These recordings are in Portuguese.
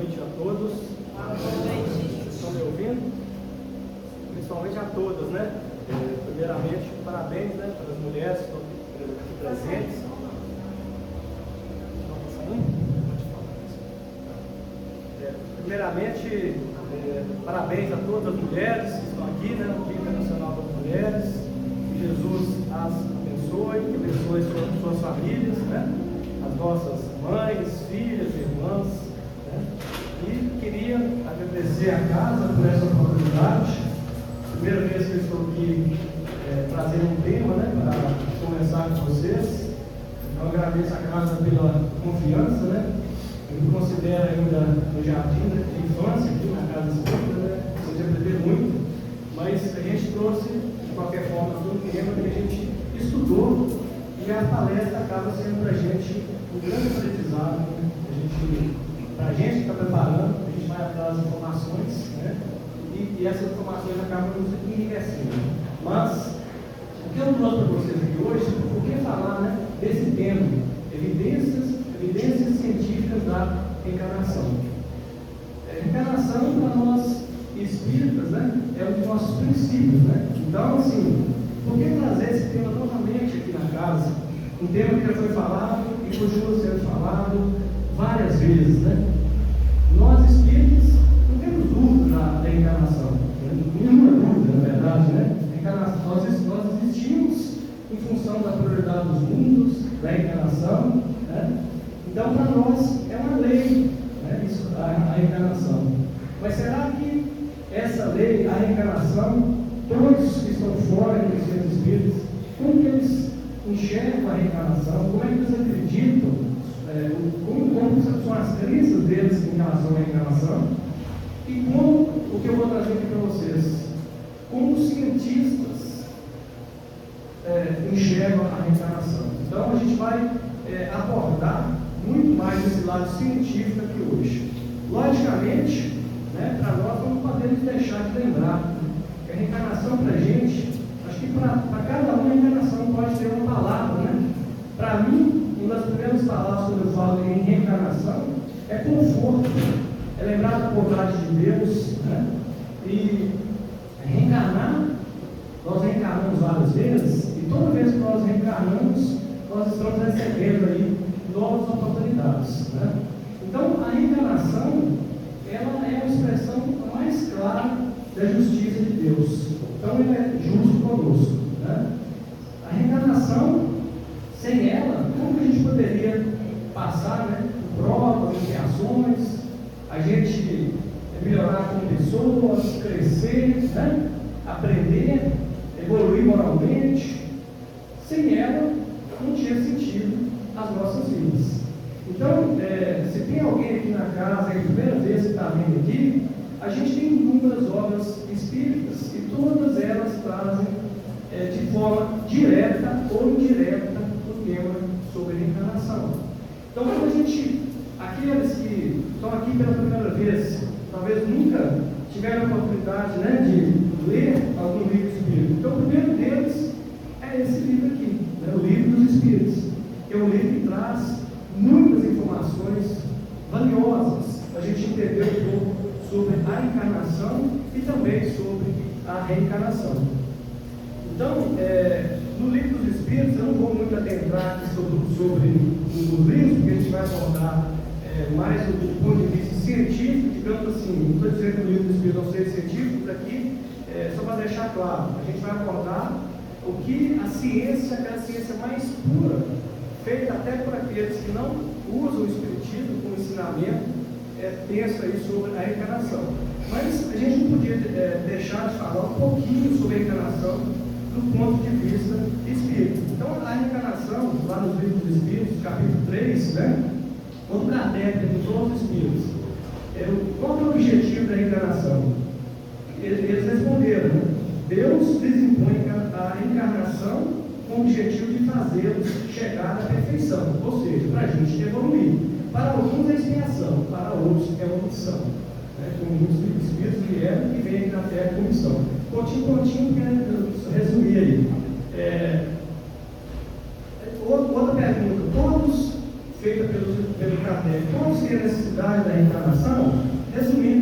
noite a todos. Vocês estão me ouvindo? Principalmente a todas, né? Primeiramente, parabéns, né, para as mulheres que estão aqui presentes. Primeiramente, parabéns a todas as mulheres que estão aqui, né, no Dia Internacional das Mulheres. Que Jesus as abençoe, que abençoe suas famílias, né? As nossas mães, filhas, irmãs, né? E queria agradecer a casa por essa oportunidade. Primeira vez que eu estou aqui trazendo um tema, né, para conversar com vocês. Então agradeço a casa pela confiança, né? Eu me considero ainda no jardim de infância, aqui na Casa Espírita, né? Você já aprendeu muito, mas a gente trouxe, de qualquer forma, um tema que a gente estudou e a palestra acaba sendo para a gente um grande aprendizado, né? Para a gente que está preparando, a gente vai atrás das informações, né? E essas informações acabam nos enriquecendo. Mas, o que eu trouxe para vocês aqui hoje, por que falar, né, desse tema, evidências científicas da reencarnação. Reencarnação, para nós espíritas, né, é um dos nossos princípios, né? Então, assim, por que trazer esse tema novamente aqui na casa? Um tema que já foi falado e continua sendo falado várias vezes, né? Nós espíritas não temos dúvida da reencarnação, né? Nenhuma dúvida, na verdade, né? Nós existimos em função da pluralidade dos mundos, da reencarnação, né? Então, para nós, é uma lei, né, isso, a reencarnação. Mas será que essa lei, a reencarnação, todos que estão fora dos centros espíritas, como que eles enxergam a reencarnação, como é que eles acreditam, como são as crenças deles em relação à reencarnação, e como, o que eu vou trazer aqui para vocês, como os cientistas enxergam a reencarnação. Então, a gente vai abordar muito mais esse lado científico aqui hoje. Logicamente, né, para nós não podemos deixar de lembrar que a reencarnação para a gente, acho que para cada um a reencarnação pode ter uma palavra, né? Para mim, uma das primeiras palavras quando eu falo em reencarnação é conforto, é lembrar da bondade de Deus, né? E reencarnar, nós reencarnamos várias vezes, e toda vez que nós reencarnamos, nós estamos recebendo aí novas oportunidades, né? Então, a reencarnação, ela é a expressão mais clara da justiça de Deus. Então, Ele é justo conosco, né? A reencarnação, sem ela, como que a gente poderia passar, né, por provas, reações, a gente melhorar como pessoas, crescer, né, aprender, evoluir moralmente? Sem ela, não tinha sentido as nossas vidas. Então, se tem alguém aqui na casa, é a primeira vez que está vindo aqui, a gente tem inúmeras obras espíritas e todas elas trazem de forma direta ou indireta o tema sobre reencarnação. Então, quando a gente, aqueles que estão aqui pela primeira vez, talvez nunca tiveram a oportunidade, né, de ler algum livro espírita. Então, o primeiro deles é esse livro aqui, né, o Livro dos Espíritos, que é um livro que traz muitas informações valiosas para a gente entender um pouco sobre a encarnação e também sobre a reencarnação. Então, no Livro dos Espíritos, eu não vou muito adentrar aqui sobre os livros, porque a gente vai abordar mais do ponto de vista científico, digamos assim. Não estou dizendo que o Livro dos Espíritos não seja científico, daqui, só para deixar claro, a gente vai abordar o que a ciência, aquela ciência mais pura, feita até por aqueles que não usam o espiritismo como ensinamento, pensa aí sobre a reencarnação. Mas a gente não podia deixar de falar um pouquinho sobre a reencarnação do ponto de vista espírita. Então, a reencarnação, lá nos Livros dos Espíritos, capítulo 3, né, quando Kardec perguntou aos espíritos qual é o objetivo da reencarnação, eles responderam, né? Deus desimpõe a reencarnação com o objetivo de fazê-los chegar à perfeição, ou seja, para a gente evoluir. Para alguns é expiação, para outros é uma missão, né? Como muitos espíritos vieram e vêm na Terra com missão. Pontinho, quero resumir aí. Outra pergunta, todos, feita pelo Kardec, todos têm a necessidade da reencarnação?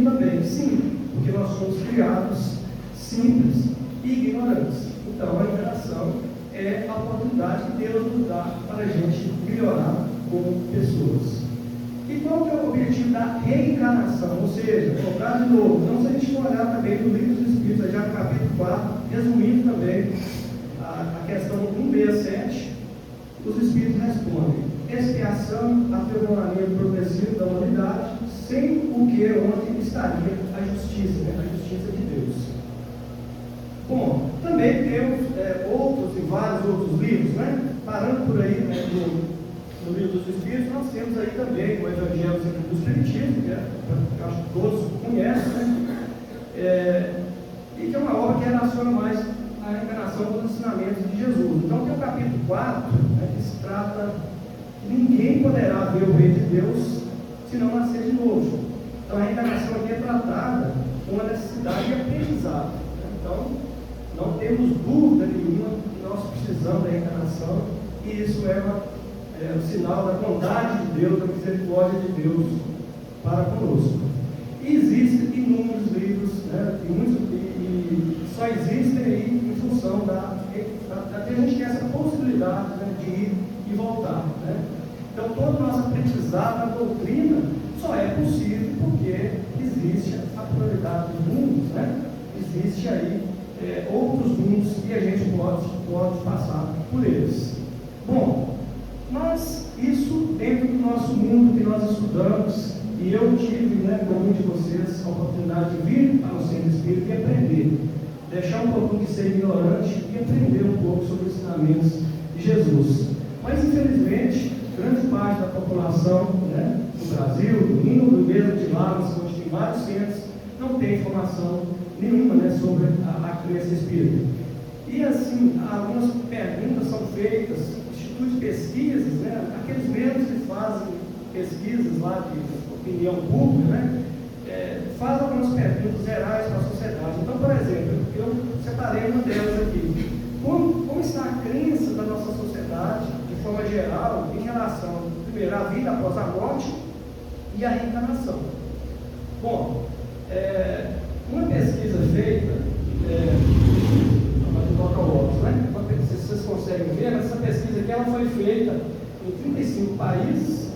menino também. Sim, porque nós somos criados simples e ignorantes. Então, a encarnação é a oportunidade que Deus nos dá para a gente melhorar como pessoas. E qual que é o objetivo da reencarnação? Ou seja, voltar de novo. Então, se a gente for olhar também no livro dos Espíritos, já no capítulo 4, resumindo também a questão 167, os Espíritos respondem: expiação, aprimoramento progressivo da humanidade, sem o que onde estaria a justiça, né? A justiça de Deus. Bom, também temos outros e vários outros livros, né? Parando por aí, né, no livro dos Espíritos, nós temos aí também o Evangelho do Espiritismo, que eu acho que todos conhecem, né? E que é uma obra que relaciona mais a reencarnação dos ensinamentos de Jesus. Então, tem o capítulo 4, né, que se trata que ninguém poderá ver o Reino de Deus se não nascer de novo. Então, a reencarnação aqui é tratada com uma necessidade de aprendizado. Né? Então, não temos dúvida nenhuma que nós precisamos da reencarnação, e isso é um sinal da bondade de Deus, da misericórdia de Deus para conosco. E existem inúmeros livros, né, e só existem aí em função da a gente ter essa possibilidade, né, de ir e voltar. Né? Então, todo o nosso aprendizado da doutrina só é possível porque existe a pluralidade dos mundos, né? Existe aí outros mundos e a gente pode passar por eles. Bom, mas isso dentro do nosso mundo que nós estudamos, e eu tive, né, com muitos de vocês, a oportunidade de vir para o Centro Espírita e aprender, deixar um pouco de ser ignorante e aprender um pouco sobre os ensinamentos de Jesus. Mas, infelizmente, grande parte da população, né, do Brasil, do mundo, mesmo de lá, onde tem vários centros, não tem informação nenhuma, né, sobre a crença espírita. E, assim, algumas perguntas são feitas, institutos de pesquisas, né, aqueles mesmos que fazem pesquisas lá de opinião pública, né, faz algumas perguntas gerais para a sociedade. Então, por exemplo, eu separei uma delas aqui. Como está a crença da nossa sociedade, de forma geral, em relação, primeiro, à vida após a morte e à reencarnação? Bom, uma pesquisa feita, se vocês conseguem ver, essa pesquisa aqui ela foi feita em 35 países,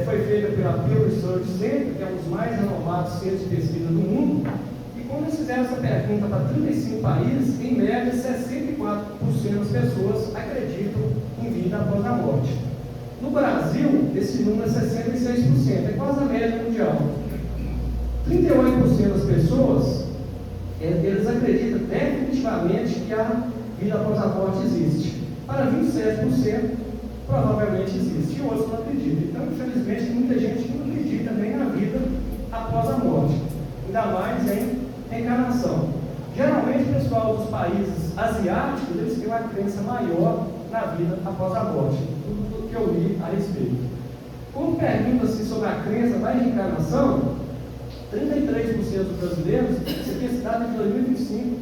foi feita pela Pew Research Center, que é um dos mais renomados centros de pesquisa do mundo. E quando eles fizeram essa pergunta para 35 países, em média 64% das pessoas acreditam em vida após a morte. No Brasil, esse número é 66%, é quase a média mundial. 38% das pessoas, eles acreditam definitivamente que a vida após a morte existe. Para 27%, provavelmente existe, e outros não acreditam. Então, infelizmente, tem muita gente que não acredita nem na vida após a morte, ainda mais em reencarnação. Geralmente, o pessoal dos países asiáticos, eles têm uma crença maior na vida após a morte, tudo que eu li a respeito. Quando pergunta-se sobre a crença da reencarnação, 33% dos brasileiros, essa aqui é cidade de 2025,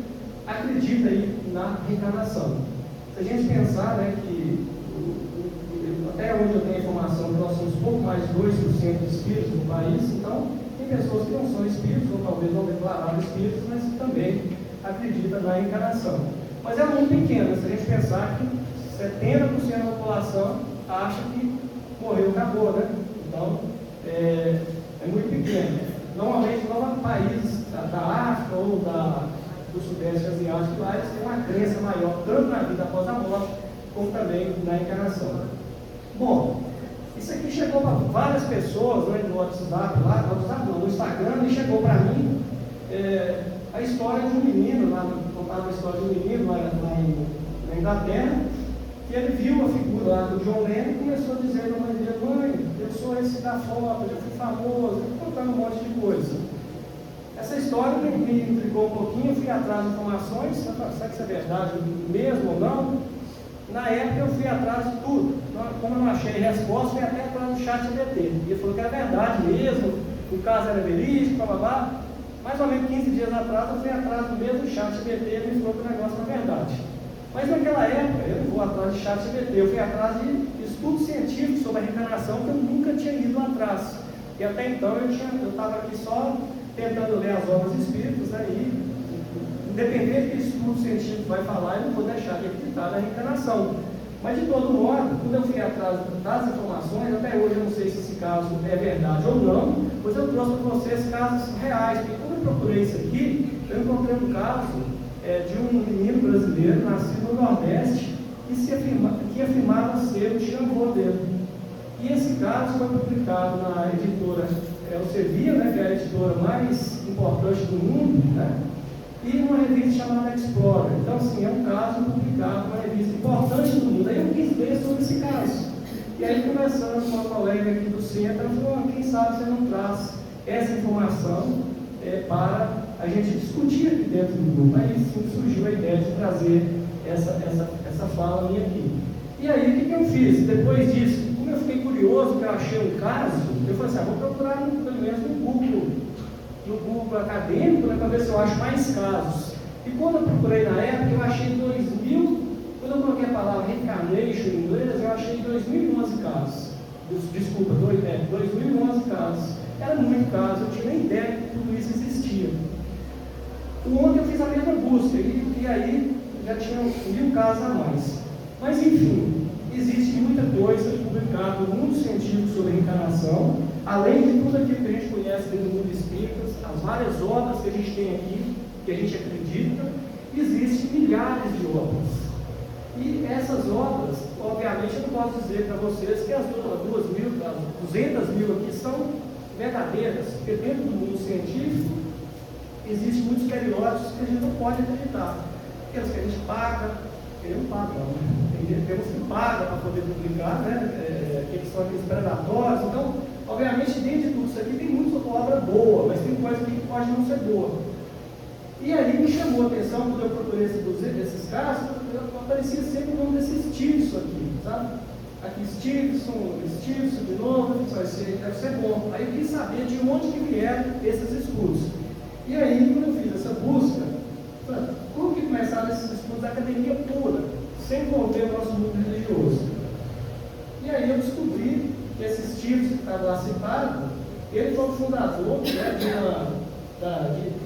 acredita aí na reencarnação. Se a gente pensar, né, que até onde eu tenho informação, que nós somos pouco mais de 2% de espíritos no país, então tem pessoas que não são espíritos, ou talvez não declararam espíritos, mas que também acreditam na reencarnação. Mas é muito pequeno, se a gente pensar que 70% da população acha que morreu, acabou, né? Então, é muito pequeno. Normalmente, países da África ou do Sudeste Asiático, lá eles têm uma crença maior, tanto na vida após a morte, como também na reencarnação. Bom, isso aqui chegou para várias pessoas, né, no WhatsApp, no Instagram, e chegou para mim a história de um menino, contava a história de um menino lá na Inglaterra, que ele viu a figura lá do John Lennon e começou a dizer para a mãe dele: mãe, eu sou esse da foto, eu já fui famoso, contando um monte de coisa. Essa história me intrigou um pouquinho, eu fui atrás de informações, será que isso é verdade mesmo ou não? Na época eu fui atrás de tudo. Como eu não achei resposta, fui até atrás do ChatGPT. E ele falou que era verdade mesmo, o caso era verídico, blá blá blá. Mais ou menos 15 dias atrás eu fui atrás do mesmo ChatGPT e ele me falou que o negócio era verdade. Mas naquela época eu não vou atrás de ChatGPT, eu fui atrás de estudos científicos sobre a reencarnação que eu nunca tinha ido lá atrás. E até então eu estava aqui só tentando ler as obras espíritas, né? E independente do que o estudo científico vai falar, eu não vou deixar de acreditar na reencarnação. Mas, de todo modo, quando eu fui atrás das informações, até hoje eu não sei se esse caso é verdade ou não, pois eu trouxe para vocês casos reais, porque quando eu procurei isso aqui, eu encontrei um caso de um menino brasileiro, nascido no Nordeste, que afirmava ser o tio-avô dele. E esse caso foi publicado na editora Elsevier, né, que é a editora mais importante do mundo, né? E uma revista chamada Explorer. Então, assim, é um caso publicado numa revista importante do mundo. Aí eu quis ver sobre esse caso. E aí, conversando com uma colega aqui do centro, ela falou: quem sabe você não traz essa informação para a gente discutir aqui dentro do grupo. Aí sim surgiu a ideia de trazer essa fala minha aqui. E aí, o que eu fiz? Depois disso, como eu fiquei curioso, que eu achei um caso, eu falei assim: vou procurar pelo menos no Google acadêmico, né, para ver se eu acho mais casos. E quando eu procurei na época, eu achei 2000, quando eu coloquei a palavra reincarnation em inglês, eu achei 2011 casos. Desculpa, 2011 casos. Era muito caso, eu tinha nem ideia que tudo isso existia. Ontem eu fiz a mesma busca, e aí já tinha 1000 casos a mais. Mas enfim, existe muita coisa publicada no mundo científico sobre reencarnação, além de tudo aquilo que a gente conhece dentro do mundo espírita, as várias obras que a gente tem aqui, que a gente acredita, existem milhares de obras. E essas obras, obviamente, eu não posso dizer para vocês que as 200 mil aqui são verdadeiras, porque dentro do mundo científico existem muitos periódicos que a gente não pode acreditar. Aqueles que a gente paga, eu não pago, não, né? Temos que pagar para poder publicar, né? Que são aqueles predatórios. Então, obviamente, dentro de tudo isso aqui tem muita obra boa, mas tem coisa que pode não ser boa. E aí me chamou a atenção, quando eu procurei esses casos, aparecia sempre o nome desse Stevenson aqui, sabe? Aqui Stevenson de novo, deve ser bom. Aí eu quis saber de onde que vieram esses estudos. E aí, quando eu fiz essa busca, como que começaram esses estudos da academia pura, sem envolver o nosso mundo religioso? E aí eu descobri que esse Stevenson que estava lá citado, ele foi o fundador, né,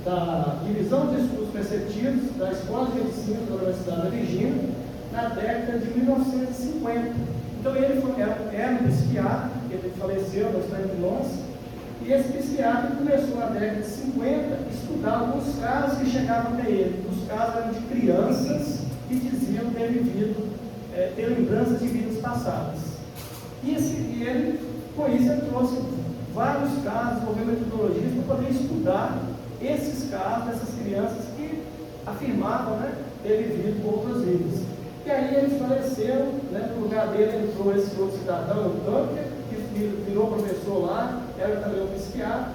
da divisão de estudos perceptivos da Escola de Medicina da Universidade da Virgínia, na década de 1950. Então ele era um psiquiatra, ele faleceu, não está entre nós, e esse psiquiatra começou na década de 50 a estudar alguns casos que chegavam até ele. Os casos eram de crianças que diziam ter lembranças de vidas passadas. E ele, com isso, ele trouxe vários casos, desenvolveu metodologias para poder estudar esses casos dessas crianças que afirmavam, né, ter vivido outras vidas. E aí ele faleceu, né, no lugar dele entrou esse outro cidadão, o Dunker, que virou professor lá, era também um psiquiatra,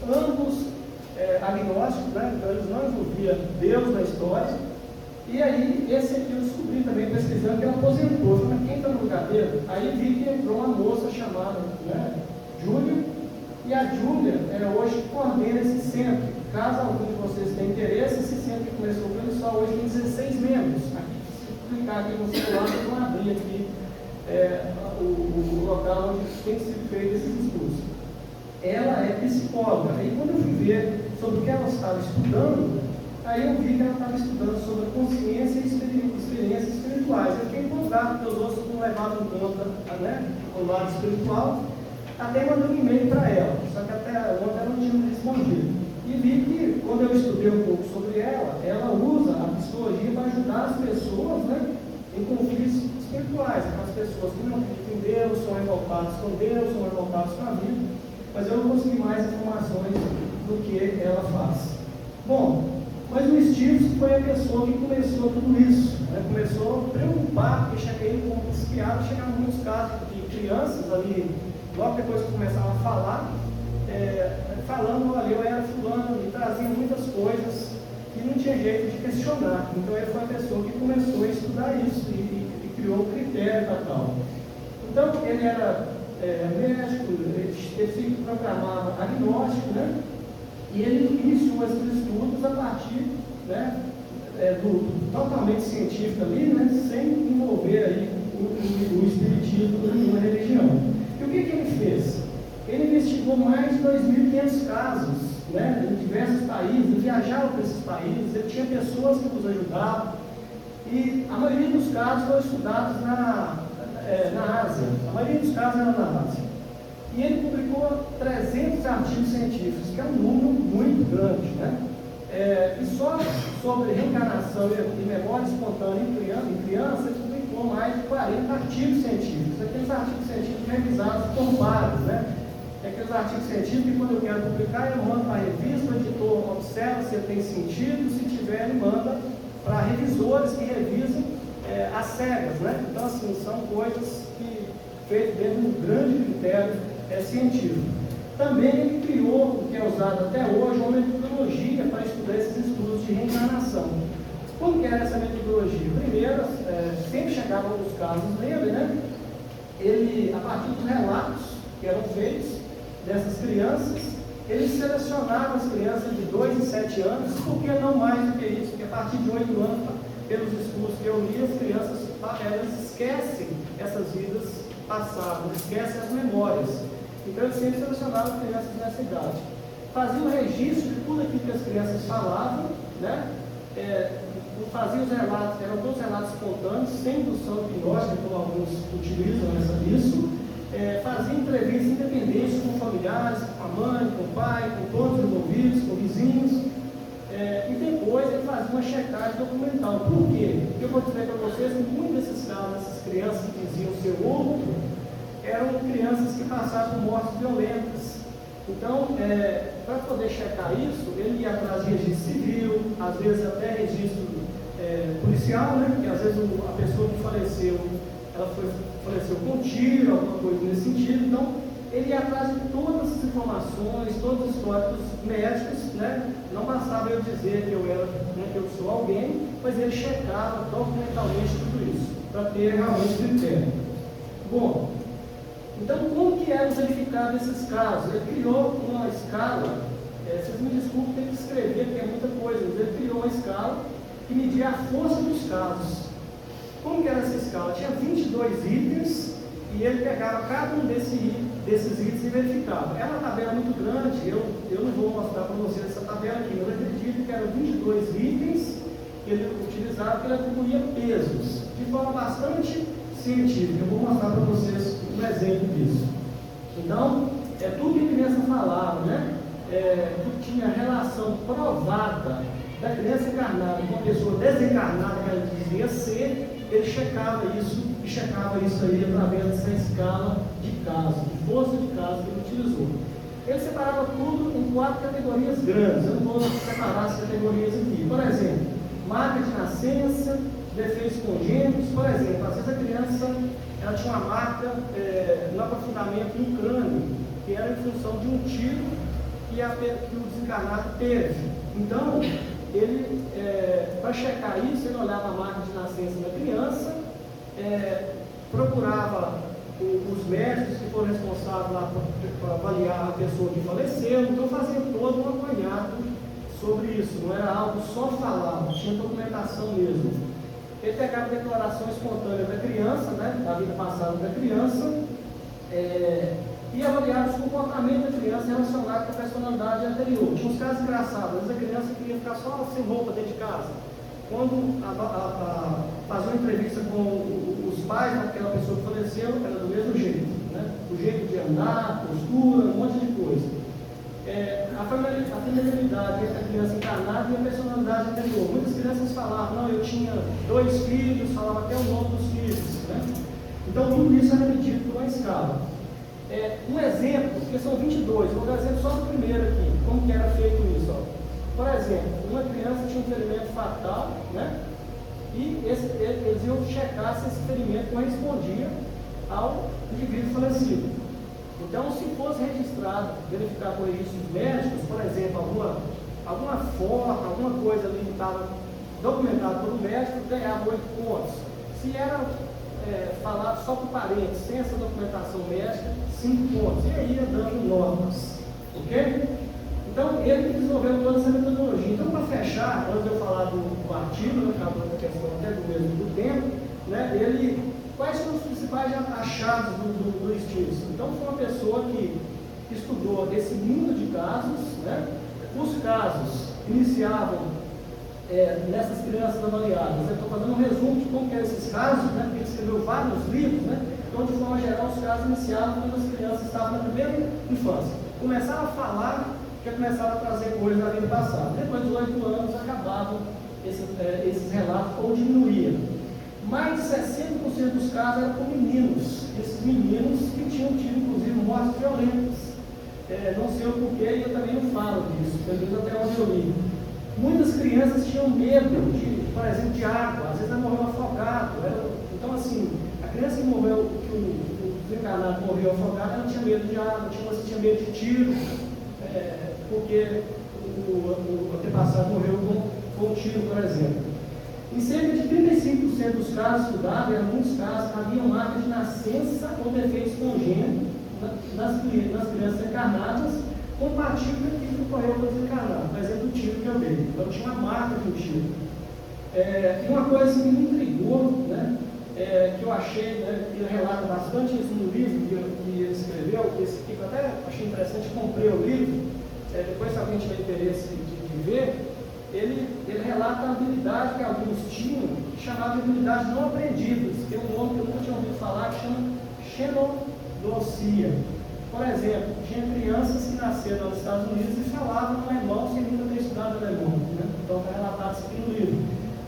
ambos agnósticos, né, então eles não envolviam Deus na história. E aí, esse aqui eu descobri também, pesquisando, que ele aposentou. Mas quem está no lugar dele? Aí vi que entrou uma moça chamada, né, Júlia, e a Júlia hoje coordena esse centro. Caso algum de vocês tenha interesse, esse centro que começou com ele só hoje tem 16 membros. Aqui, se clicar aqui no celular, vocês vão abrir aqui o local onde tem sido feito esses estudos. Ela é psicóloga. Aí quando eu fui ver sobre o que ela estava estudando, aí eu vi que ela estava estudando sobre a consciência e experiências espirituais. Eu fiquei empolgado, porque os outros não levavam em conta, né, o lado espiritual. Até mandei um e-mail para ela, só que até ontem ela não tinha me respondido. E vi que, quando eu estudei um pouco sobre ela usa a psicologia para ajudar as pessoas, né, em conflitos espirituais. As pessoas que não acreditam em Deus, são revoltadas com Deus, são revoltadas com a vida. Mas eu não consegui mais informações do que ela faz. Bom, mas o Stevenson foi a pessoa que começou tudo isso, né? Começou a preocupar, porque cheguei como psiquiatra, chegaram muitos casos de crianças ali, logo depois que começavam a falar, falando, olha, eu era fulano, e trazia muitas coisas que não tinha jeito de questionar. Então ele foi a pessoa que começou a estudar isso e criou o critério para tal. Então ele era médico, ele se programava agnóstico, né? E ele iniciou esses estudos a partir, né, do totalmente científico ali, né, sem envolver aí o espiritismo de uma religião. E o que ele fez? Ele investigou mais de 2.500 casos, né, em diversos países, ele viajava para esses países, ele tinha pessoas que nos ajudavam, e a maioria dos casos foram estudados na Ásia, a maioria dos casos era na Ásia. E ele publicou 300 artigos científicos, que é um número muito grande, né? E só sobre reencarnação e memória espontânea em criança, ele publicou mais de 40 artigos científicos. Aqueles artigos científicos revisados por pares, né? Aqueles artigos científicos que, quando eu quero publicar, eu mando para a revista, o editor observa se ele tem sentido, se tiver, ele manda para revisores que revisam às cegas, né? Então, assim, são coisas que feitas dentro de um grande critério científico. Também ele criou, o que é usado até hoje, uma metodologia para estudar esses estudos de reencarnação. Como que era essa metodologia? Primeiro, sempre chegavam os casos dele, né? Ele, a partir dos relatos que eram feitos dessas crianças, ele selecionava as crianças de 2 e 7 anos, porque não mais do que isso, porque a partir de 8 anos, pelos estudos que eu li, as crianças elas esquecem essas vidas passadas, esquecem as memórias. Então ele sempre selecionava as crianças nessa idade. Fazia o registro de tudo aquilo que as crianças falavam, né? Fazia os relatos, eram todos relatos espontâneos, sem indução hipnótica, como alguns utilizam isso. Fazia entrevistas independentes com familiares, com a mãe, com o pai, com todos os envolvidos, com vizinhos. E depois ele fazia uma checagem documental. Por quê? Porque eu vou dizer para vocês que muitos desses casos, essas crianças que diziam ser outro, eram crianças que passavam por mortes violentas. Então, para poder checar isso, ele ia atrás de registro civil, às vezes até registro policial, né? Porque às vezes a pessoa que faleceu, ela faleceu com tiro, alguma coisa nesse sentido. Então, ele ia atrás de todas as informações, todos os históricos médicos, né? Não bastava eu dizer que eu sou alguém, mas ele checava documentalmente tudo isso, para ter realmente critério. Bom, então como que eram verificados esses casos? Ele criou uma escala, vocês me desculpem, tem que escrever, porque é muita coisa, mas ele criou uma escala que media a força dos casos. Como que era essa escala? Tinha 22 itens, e ele pegava cada um desses itens e verificava. É uma tabela muito grande, eu não vou mostrar para vocês essa tabela aqui, mas eu acredito que eram 22 itens que ele utilizava, que ele atribuía pesos, de forma bastante científica. Eu vou mostrar para vocês um exemplo disso. Então, tudo que a criança falava, né? Tinha relação provada da criança encarnada com a pessoa desencarnada que ela dizia ser, ele checava isso, e checava isso aí através dessa escala de caso, de força de caso que ele utilizou. Ele separava tudo em 4 categorias grandes. Eu não vou separar as categorias aqui. Por exemplo, marca de nascença, defeitos congênitos. Por exemplo, às vezes a criança ela tinha uma marca no aprofundamento no crânio, que era em função de um tiro que o desencarnado teve. Então, ele, para checar isso, ele olhava a marca de nascença da criança, procurava os médicos que foram responsáveis lá para avaliar a pessoa que faleceu. Então fazia todo um apanhado sobre isso, não era algo só falado, tinha documentação mesmo. Ele pegava a declaração espontânea da criança, né, da vida passada da criança, e avaliava os comportamentos da criança relacionados com a personalidade anterior. Tinha uns casos engraçados, às vezes a criança queria ficar só sem roupa dentro de casa. Quando fazia uma entrevista com os pais daquela pessoa que faleceu, era do mesmo jeito, né? O jeito de andar, postura, um monte de coisa. A familiaridade entre a criança encarnada e a personalidade anterior. Muitas crianças falavam, não, eu tinha 2 filhos, falavam até o nome dos filhos, né? Então tudo isso era medido por uma escala. Um exemplo, porque são 22, vou dar exemplo só do primeiro aqui, como que era feito isso, ó. Por exemplo, uma criança tinha um ferimento fatal, né? E eles iam checar se esse ferimento correspondia ao indivíduo falecido. Então, se fosse registrado, verificar por registros médicos, por exemplo, alguma foto, alguma coisa ali que estava documentada pelo médico, ganhava 8 pontos. Se era falado só por parentes, sem essa documentação médica, 5 pontos. E aí ia dando notas. Ok? Então, ele desenvolveu toda essa metodologia. Então, para fechar, antes de eu falar do artigo, né, acabou a questão até do mesmo do tempo, né, quais são os principais achados do Stevenson? Então, foi uma pessoa que estudou esse mundo de casos, né? Os casos iniciavam nessas crianças avaliadas. Eu estou fazendo um resumo de como que eram esses casos, né? Porque ele escreveu vários livros, né? Então, de forma geral, os casos iniciavam quando as crianças estavam na primeira infância. Começaram a falar, já começaram a trazer coisas da vida passada. Depois dos 8 anos, acabavam esses relatos ou diminuíam. Mais de 60% dos casos eram com meninos. Esses meninos que tinham tido, inclusive, mortes violentas. Não sei o porquê e eu também não falo disso, pelo menos até onde eu li. Muitas crianças tinham medo, por exemplo, de água. Às vezes ela morreu afogado. Então, assim, a criança que morreu, que o desencarnado morreu afogado, ela tinha medo de água, tinha medo de tiro, porque o antepassado morreu com um tiro, por exemplo. Em cerca de 35% dos casos estudados, em muitos casos, havia marcas de nascença ou defeitos congênitos nas crianças encarnadas, compatível com aquilo que ocorreu com o desencarnado, por exemplo, o tiro que eu dei. Então tinha uma marca de um tiro. E uma coisa que me intrigou, né, que eu achei, né, que ele relata bastante isso no livro que ele escreveu, que eu até achei interessante, comprei o livro, depois se alguém tiver interesse de ver, ele relata a habilidade que alguns tinham, que chamava de habilidades não aprendidas, que é um nome que eu nunca tinha ouvido falar, que chama xenodossia. Por exemplo, tinha crianças que nasceram nos Estados Unidos e falavam alemão sem nunca ter estudado alemão, né? Então está relatado isso aqui no livro.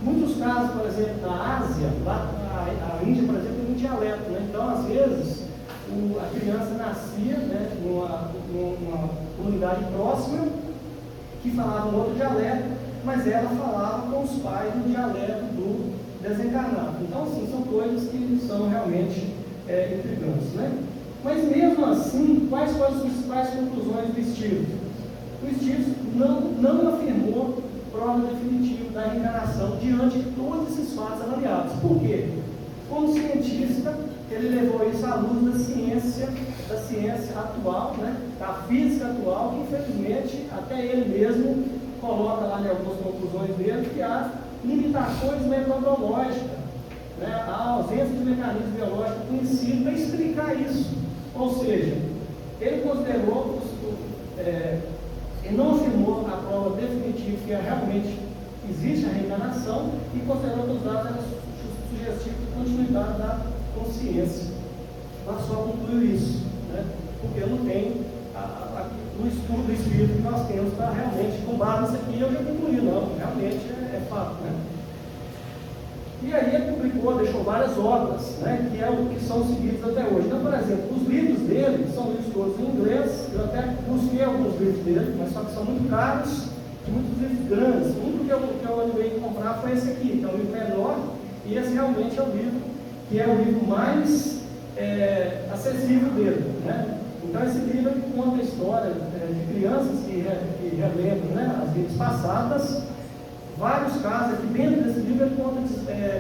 Muitos casos, por exemplo, na Ásia, lá a Índia, por exemplo, tem um dialeto, né? Então, às vezes, a criança nascia, né, numa comunidade próxima que falava um outro dialeto, mas ela falava com os pais no dialeto do desencarnado. Então, assim, são coisas que são realmente intrigantes, né? Mas mesmo assim, quais foram as principais conclusões do Stiglitz? O Stiglitz não afirmou prova definitiva da reencarnação diante de todos esses fatos avaliados. Por quê? Como cientista, ele levou isso à luz da ciência atual, né? Da física atual, que infelizmente até ele mesmo coloca lá em algumas conclusões dele que há limitações metodológicas, né? A ausência de mecanismo biológico conhecido para explicar isso. Ou seja, ele considerou, ele não afirmou a prova definitiva que realmente existe a reencarnação e considerou que os dados eram sugestivos de continuidade da consciência. Mas só concluiu isso, né? Porque eu não tenho o estudo do espírito que nós temos para realmente, com base nisso aqui, eu já concluí, não, realmente é fato, né? E aí ele publicou, deixou várias obras, né, que são seguidas até hoje. Então, por exemplo, os livros dele são livros todos em inglês. Eu até busquei alguns livros dele, mas só que são muito caros e muitos livros grandes. O único que eu animei comprar foi esse aqui, que é um livro menor, e esse realmente é o livro que é o livro mais acessível dele, né? Então, esse livro conta a história de crianças que relembram, né, as vidas passadas. Vários casos, aqui dentro desse livro ele conta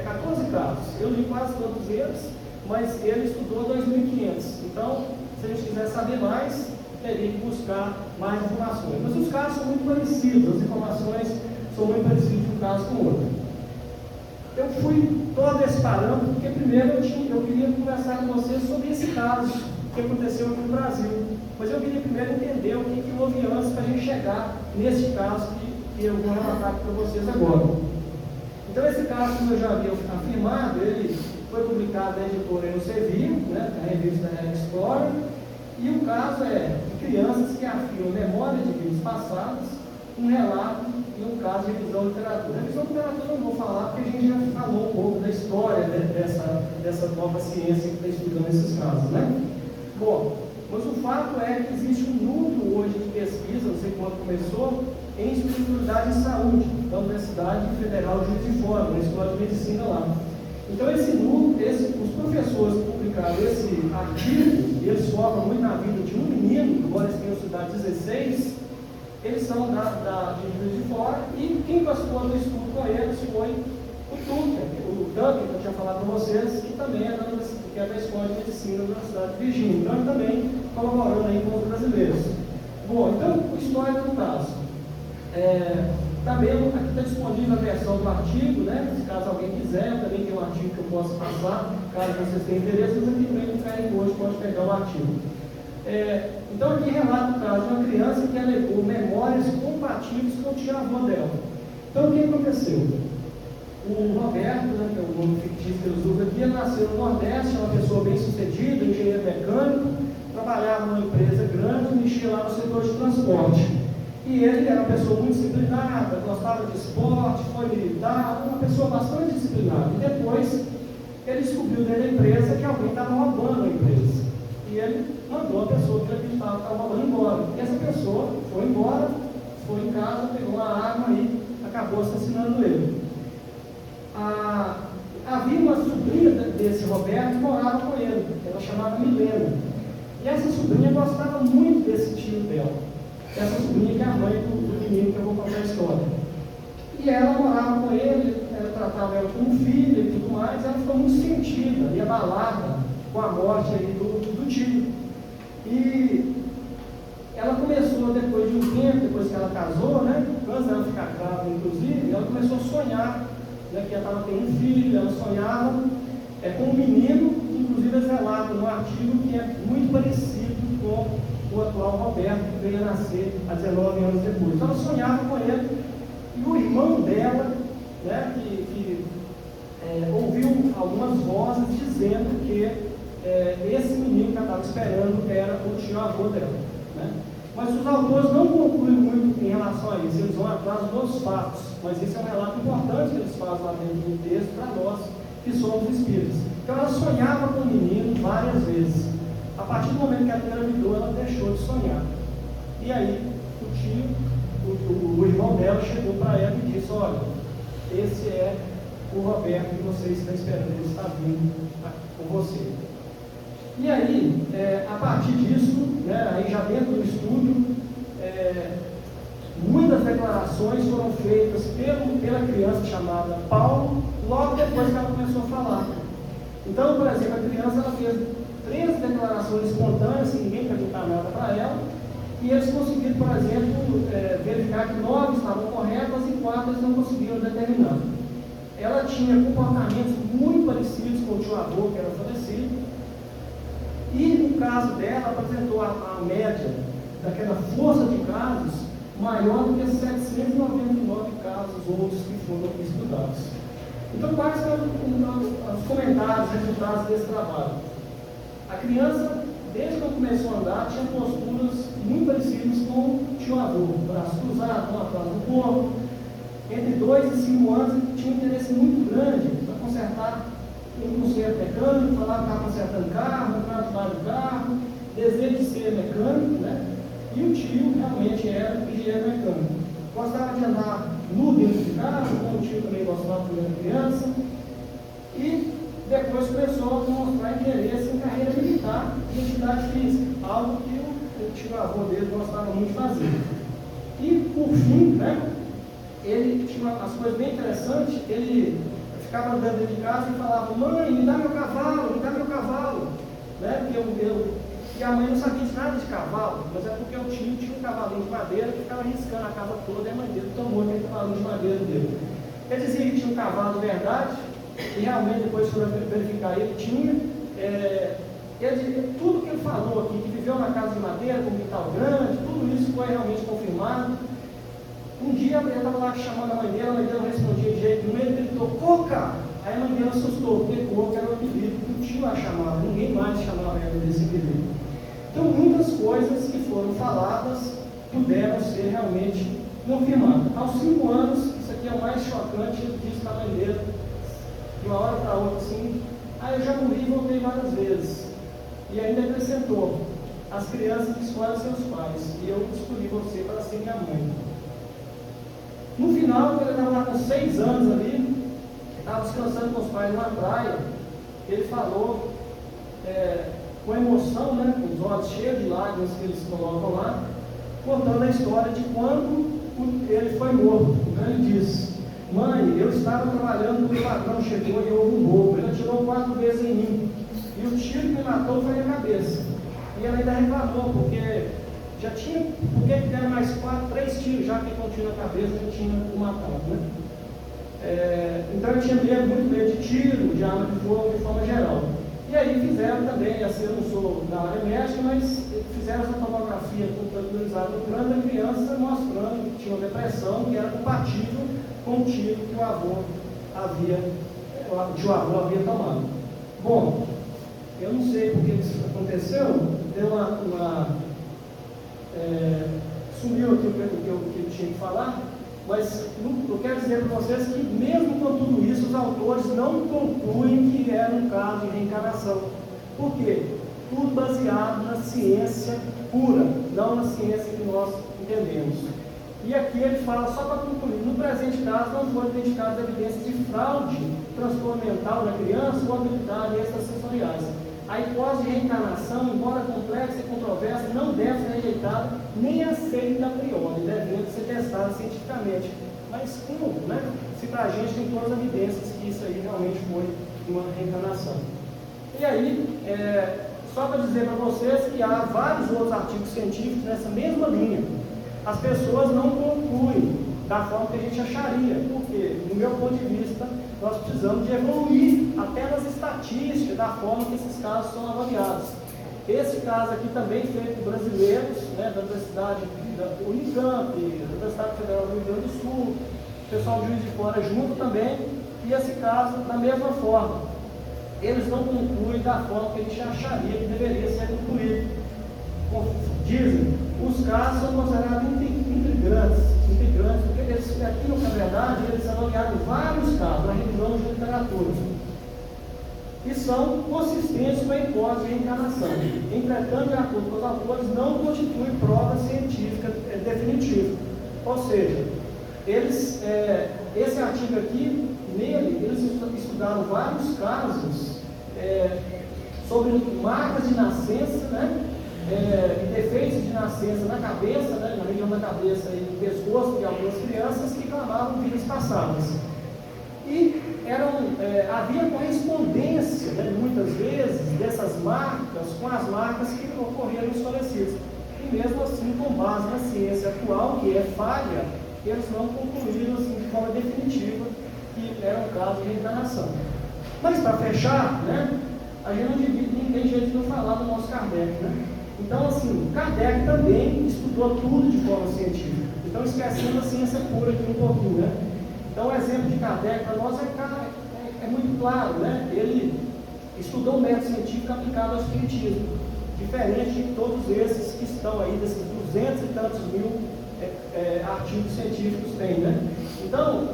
14 casos. Eu li quase todos eles, mas ele estudou 2.500. Então, se a gente quiser saber mais, teria que buscar mais informações. Mas os casos são muito parecidos, as informações são muito parecidas de um caso com o outro. Eu fui todo esse parâmetro, porque primeiro eu queria conversar com vocês sobre esse caso que aconteceu aqui no Brasil. Mas eu queria primeiro entender o que houve antes para a gente chegar nesse caso que eu vou relatar aqui para vocês agora. Então, esse caso, como eu já havia afirmado, ele foi publicado na editora Elsevier, né, na revista Explorer, e o caso é de crianças que afirmam memória de vidas passadas, um relato e um caso de revisão de literatura. Revisão de literatura eu não vou falar, porque a gente já falou um pouco da história, né, dessa nova ciência que está estudando esses casos, né? Bom, mas o fato é que existe um núcleo hoje de pesquisa, não sei quando começou, em espiritualidade e saúde, da Universidade Federal de Juiz de Fora, na Escola de Medicina lá. Então, esse núcleo, os professores que publicaram esse artigo, eles focam muito na vida de um menino, embora eles tenham estudado 16, eles são de Juiz de Fora, e quem participou do estudo com eles foi o Tucker, o Duncan, que eu tinha falado para vocês, que também é da Escola de Medicina da Universidade de Virgínia, então ele também colaborando aí com os brasileiros. Bom, então, o histórico do caso. Também aqui está disponível a versão do artigo, né? Se caso alguém quiser, também tem um artigo que eu posso passar, caso vocês tenham interesse, mas aqui também no Carinho hoje pode pegar o artigo. Então aqui relata o caso de uma criança que alegou memórias compatíveis com o tio-avô dela. Então o que aconteceu? O Roberto, né, que é o nome fictício que eles usam aqui, ele nasceu no Nordeste, é uma pessoa bem sucedida, engenheiro mecânico, trabalhava numa empresa grande, mexia lá no setor de transporte. E ele era uma pessoa muito disciplinada, gostava de esporte, foi militar, uma pessoa bastante disciplinada. E depois ele descobriu dentro da empresa que alguém estava roubando a empresa. E ele mandou a pessoa que ele acreditava que estava roubando embora. E essa pessoa foi embora, foi em casa, pegou uma arma e acabou assassinando ele. Havia uma sobrinha desse Roberto que morava com ele, ela chamava Milena. E essa sobrinha gostava muito desse tio dela. Essa sobrinha que é a mãe do menino que eu vou contar a história. E ela morava com ele, ela tratava ela como filha e tudo mais, ela ficou muito sentida e abalada com a morte aí do tio. E ela começou, depois de um tempo, depois que ela casou, né, antes dela ficar grávida, inclusive, ela começou a sonhar, né, que ela estava tendo um filho, ela sonhava com um menino, que inclusive eles relatam num artigo que é muito parecido com o atual Roberto, que veio a nascer há 19 anos depois. Então ela sonhava com ele, e o irmão dela, né, que ouviu algumas vozes dizendo que esse menino que ela estava esperando era o tio-avô dela. Né? Mas os autores não concluem muito em relação a isso, eles vão atrás dos fatos, mas esse é um relato importante que eles fazem lá dentro do texto para nós, que somos espíritos. Então ela sonhava com o menino várias vezes. A partir do momento que ela engravidou, ela deixou de sonhar. E aí o tio, o irmão dela, chegou para ela e disse: olha, esse é o Roberto que você está esperando, ele está vindo com você. E aí, a partir disso, né, aí já dentro do estudo, muitas declarações foram feitas pela criança chamada Paulo, logo depois que ela começou a falar. Então, por exemplo, a criança ela fez 3 declarações espontâneas, sem ninguém perguntar nada para ela, e eles conseguiram, por exemplo, verificar que 9 estavam corretas e 4 eles não conseguiram determinar. Ela tinha comportamentos muito parecidos com o tio-avô, que era falecido, e no caso dela apresentou a média daquela força de casos maior do que 799 casos outros que foram estudados. Então, quais são os comentários, resultados desse trabalho? A criança, desde que começou a andar, tinha posturas muito parecidas com o tio-avô, braço cruzado, mão atrás do corpo. Entre 2 e 5 anos, tinha um interesse muito grande para consertar um conserto mecânico, falava que estava consertando carro, entrar no carro, desejo de ser mecânico, né? E o tio realmente era engenheiro mecânico. Gostava de andar nu dentro de carro, como o tio também gostava quando era criança. E depois começou a demonstrar interesse em carreira militar e atividade física, algo que o tio-avô dele gostava muito de fazer. E, por fim, né, ele tinha umas coisas bem interessantes, ele ficava andando dentro de casa e falava: mãe, me dá meu cavalo, né? E a mãe não sabia de nada de cavalo, mas é porque o tio tinha um cavalinho de madeira que ficava riscando a casa toda, e a mãe dele tomou aquele cavalinho de madeira dele. Ele dizia que tinha um cavalo de verdade, e realmente depois foram verificar, ele tinha. Tudo que ele falou aqui, que viveu na casa de madeira, com um quintal grande, tudo isso foi realmente confirmado. Um dia ele estava lá chamando a mãe dele não respondia de jeito nenhum, ele gritou: Coca! Aí a mãe dele assustou, porque Coca era o apelido que o tio a chamava, ninguém mais chamava ela desse apelido. Então, muitas coisas que foram faladas puderam ser realmente confirmadas. Aos 5 anos, isso aqui é o mais chocante, ele disse para a mãe dele, de uma hora para outra, assim: eu já morri e voltei várias vezes. E ainda acrescentou: as crianças escolhem seus pais, e eu escolhi você para ser minha mãe. No final, quando ele estava lá com 6 anos ali, estava descansando com os pais na praia, ele falou, com emoção, né, com os olhos cheios de lágrimas que eles colocam lá, contando a história de quando ele foi morto. Então ele disse: mãe, eu estava trabalhando, o ladrão chegou e houve um roubo, ele atirou 4 vezes em mim, e o tiro que me matou foi na cabeça. E ela ainda reclamou, porque já tinha, porque deram mais 3 tiros, já que ele tinha na cabeça, já tinha o matado, né? Então ele tinha muito medo de tiro, de arma de fogo, de forma geral. E aí fizeram também, assim, eu não sou da área médica, mas fizeram essa tomografia computadorizada no crânio da criança, mostrando que tinha uma depressão que era compatível com o tiro que o avô havia tomado. Bom, eu não sei porque isso aconteceu, deu sumiu aqui o que eu tinha que falar, mas eu quero dizer para vocês que mesmo com tudo isso, os autores não concluem que era um caso de reencarnação. Por quê? Tudo baseado na ciência pura, não na ciência que nós entendemos. E aqui ele fala, só para concluir, no presente caso não foram identificadas evidências de fraude, transtorno mental na criança ou habilidade extrasensoriais. A hipótese de reencarnação, embora complexa e controversa, não deve ser rejeitada nem aceita a priori, devendo ser testada cientificamente. Mas como, né? Se para a gente tem todas as evidências que isso aí realmente foi uma reencarnação. E aí, só para dizer para vocês que há vários outros artigos científicos nessa mesma linha. As pessoas não concluem da forma que a gente acharia, porque, no meu ponto de vista, nós precisamos de evoluir até nas estatísticas da forma que esses casos são avaliados. Esse caso aqui também feito por brasileiros, né, da Universidade da Unicamp, da Universidade Federal do Rio Grande do Sul, pessoal de Juiz de Fora junto também, e esse caso da mesma forma. Eles não concluem da forma que a gente acharia que deveria ser concluído. Dizem, os casos são considerados integrantes, porque eles, aqui na verdade, eles avaliaram vários casos na revisão de literatura e são consistentes com a hipótese de reencarnação. Entretanto, de acordo com os autores, não constitui prova científica definitiva. Ou seja, esse artigo aqui, nele, eles estudaram vários casos sobre marcas de nascença, né? Defeitos de nascença na cabeça, né, na região da cabeça e no pescoço de algumas crianças que clamavam vidas passadas. E havia correspondência, né, muitas vezes, dessas marcas com as marcas que ocorreram nos falecidos. E mesmo assim, com base na ciência atual, que é falha, eles não concluíram assim, de forma definitiva que era um caso de reencarnação. Mas para fechar, né, a gente não tem jeito de não falar do nosso Kardec, né? Então, assim, Kardec também estudou tudo de forma científica. Então, esquecendo a ciência pura aqui um pouquinho, né? Então, o exemplo de Kardec para nós é muito claro, né? Ele estudou o método científico aplicado ao espiritismo, diferente de todos esses que estão aí, desses 200 e tantos mil artigos científicos tem, né? Então,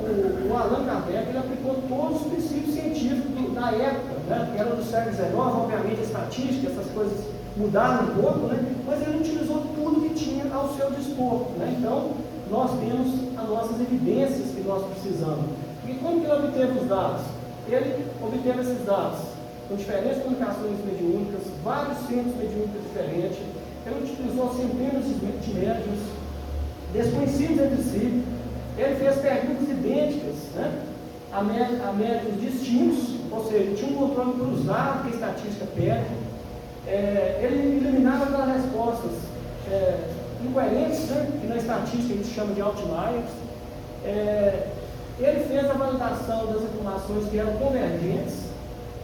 o Allan Kardec, ele aplicou todos os princípios científicos da época, né? Que era do século XIX, obviamente a estatística, essas coisas mudaram um pouco, né? Mas ele utilizou tudo que tinha ao seu dispor, né? Então, nós temos as nossas evidências que nós precisamos. E como que ele obteve os dados? Ele obteve esses dados com diferentes comunicações mediúnicas, vários centros mediúnicos diferentes. Ele utilizou centenas de médiuns desconhecidos entre si. Ele fez perguntas idênticas, né, a médiuns distintos, ou seja, tinha um controle cruzado que a estatística pede. Ele eliminava aquelas respostas incoerentes, né, que na estatística a gente chama de outliers. Ele fez a validação das informações que eram convergentes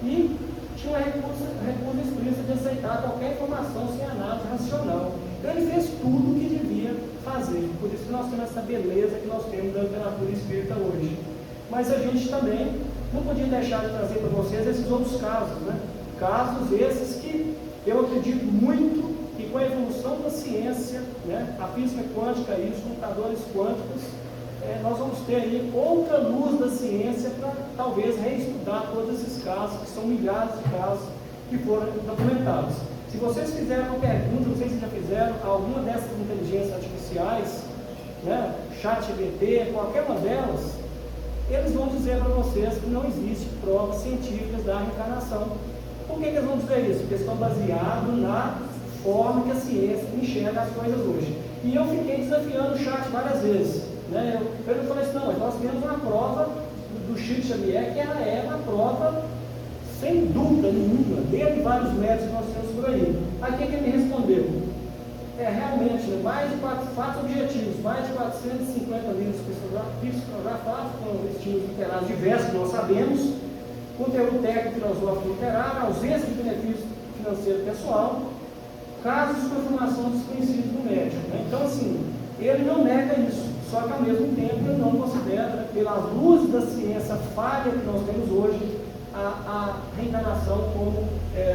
e tinha uma recusa explícita de aceitar qualquer informação sem análise racional. Então ele fez tudo o que devia fazer. Por isso que nós temos essa beleza que nós temos da literatura espírita hoje. Mas a gente também não podia deixar de trazer para vocês esses outros casos, né? Casos esses que eu acredito muito que com a evolução da ciência, né, a física quântica e os computadores quânticos, nós vamos ter aí outra luz da ciência para talvez reestudar todos esses casos, que são milhares de casos que foram documentados. Se vocês fizeram uma pergunta, não sei se já fizeram, alguma dessas inteligências artificiais, né, ChatGPT, qualquer uma delas, eles vão dizer para vocês que não existe provas científicas da reencarnação. Por que eles vão dizer isso? Porque estão baseados na forma que a ciência enxerga as coisas hoje. E eu fiquei desafiando o chat várias vezes. Né? Eu falei assim, não, nós temos uma prova do Chico Xavier, que ela é uma prova sem dúvida nenhuma, dentre vários métodos que nós temos por aí. Aí o que ele me respondeu? Realmente, né, mais de 4 fatos objetivos, mais de 450 livros psicografados, com estilos literários diversos que nós sabemos, conteúdo técnico, filosófico, literário, ausência de benefício financeiro pessoal, casos de confirmação desconhecidos do médico. Né? Então, assim, ele não nega isso, só que ao mesmo tempo ele não considera, pela luz da ciência falha que nós temos hoje, a reencarnação como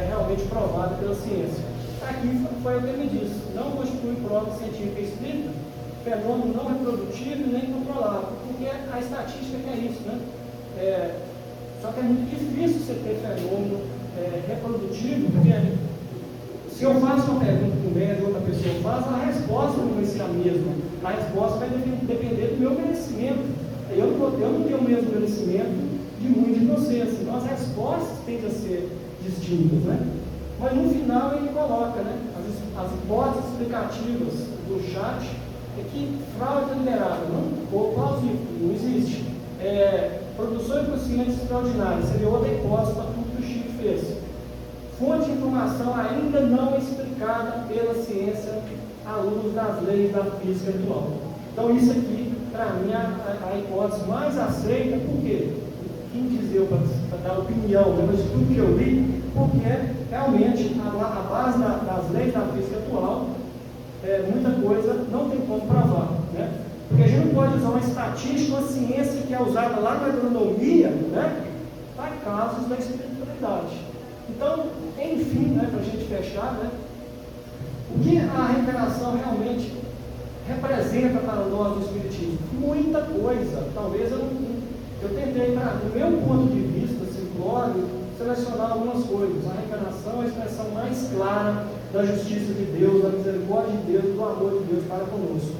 realmente provada pela ciência. Aqui foi o que ele disse: não constitui prova científica explícita, fenômeno não reprodutível nem controlável, porque a estatística quer isso, né? Só que é muito difícil você ter fenômeno reprodutível, porque se eu faço uma pergunta para um médico, outra pessoa faz, a resposta não vai ser a mesma. A resposta vai depender do meu merecimento. Eu não tenho o mesmo merecimento de muitos de vocês. Então as respostas tendem a ser distintas, né? Mas no final ele coloca, né, as hipóteses explicativas do chat é que fraude deliberada, ou plausível, não existe. Produção inconsciente extraordinária seria outra hipótese para tudo que o Chico fez. Fonte de informação ainda não explicada pela ciência à luz das leis da física atual. Então isso aqui, para mim, é a hipótese mais aceita. Por quê? Quem diz eu para dar opinião, né, mas tudo que eu li, porque realmente a base das leis da física atual, muita coisa não tem como provar, né? Porque a gente não pode usar uma estatística, uma ciência que é usada lá na agronomia, né, para casos da espiritualidade. Então, enfim, né, para a gente fechar, né, o que a reencarnação realmente representa para nós do Espiritismo? Muita coisa. Talvez eu tentei, do meu ponto de vista simplório, selecionar algumas coisas. A reencarnação é a expressão mais clara da justiça de Deus, da misericórdia de Deus, do amor de Deus para conosco.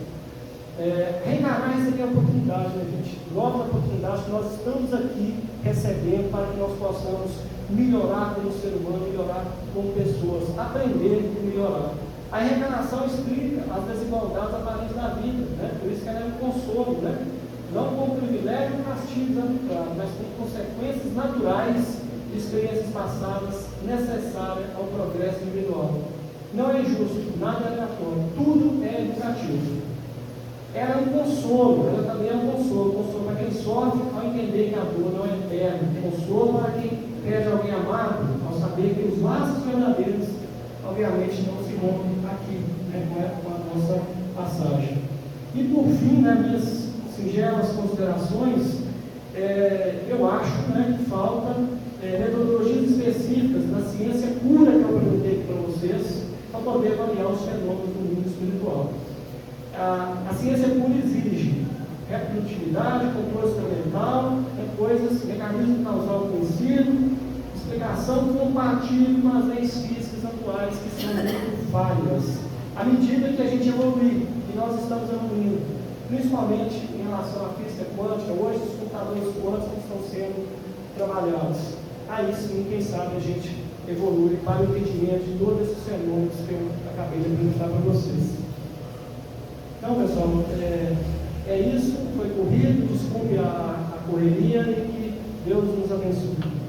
Reencarnar é receber a oportunidade, né, gente? Nova oportunidade que nós estamos aqui recebendo para que nós possamos melhorar como ser humano, melhorar como pessoas, aprender e melhorar. A reencarnação explica as desigualdades aparentes da vida, né? Por isso que ela é um consolo, né? Não com privilégio ou castigos arbitrários, mas com consequências naturais de experiências passadas necessárias ao progresso individual. Não é injusto, nada é aleatório, tudo é educativo. Ela é um consolo, ela também é um consolo para quem sofre ao entender que a dor não é eterna, consolo para quem pede alguém amado, ao saber que os laços verdadeiros, obviamente, não se rompem aqui, né, com a nossa passagem. E por fim, né, minhas singelas considerações, eu acho, né, que falta metodologias específicas da ciência pura que eu apresentei aqui para vocês, para poder avaliar os fenômenos do mundo espiritual. A ciência pura exige reprodutividade, controle experimental, mecanismo causal conhecido, explicação compatível com as leis físicas atuais, que são muito falhas. À medida que a gente evolui, e nós estamos evoluindo, principalmente em relação à física quântica, hoje os computadores quânticos estão sendo trabalhados. Aí sim, quem sabe a gente evolui para o entendimento de todos esses fenômenos que eu acabei de apresentar para vocês. Então, pessoal, é isso, foi corrido, desculpe a correria e que Deus nos abençoe.